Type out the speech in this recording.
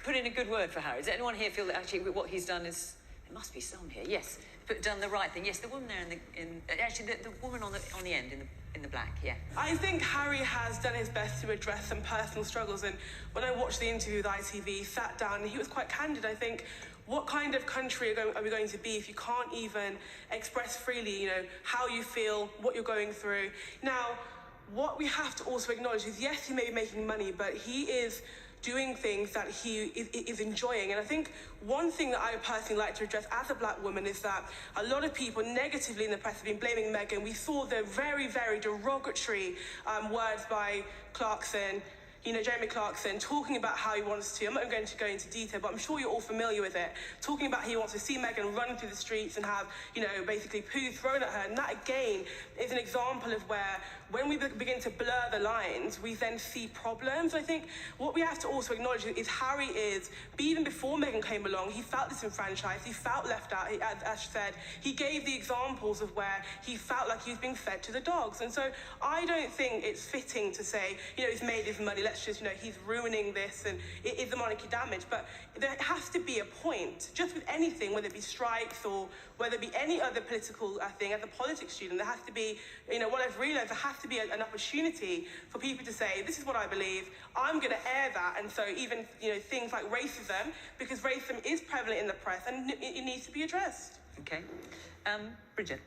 put in a good word for Harry? Does anyone here feel that actually what he's done is... There must be some here, yes. But done the right thing. Yes, the woman there actually, the woman on the end in the black, yeah. I think Harry has done his best to address some personal struggles, and when I watched the interview with ITV, he sat down and he was quite candid. I think, what kind of country are we going to be if you can't even express freely, how you feel, what you're going through? Now, what we have to also acknowledge is, yes, he may be making money, but he is doing things that he is enjoying. And I think one thing that I personally like to address as a black woman is that a lot of people negatively in the press have been blaming Meghan. We saw the very, very derogatory words by Clarkson, Jeremy Clarkson, talking about how he wants to, I'm not going to go into detail, but I'm sure you're all familiar with it, talking about how he wants to see Meghan run through the streets and have, basically poo thrown at her. And that, again, is an example of where, when we begin to blur the lines, we then see problems. I think what we have to also acknowledge is Harry even before Meghan came along, he felt disenfranchised, he felt left out. As Ash said, he gave the examples of where he felt like he was being fed to the dogs. And so I don't think it's fitting to say, he's made his money, let's just, he's ruining this and it is the monarchy damage. But there has to be a point, just with anything, whether it be strikes or whether it be any other political thing. As a politics student, there has to be, what I've realised, there has to be an opportunity for people to say, this is what I believe, I'm going to air that. And so even, things like racism, because racism is prevalent in the press and it needs to be addressed. Okay. Bridget.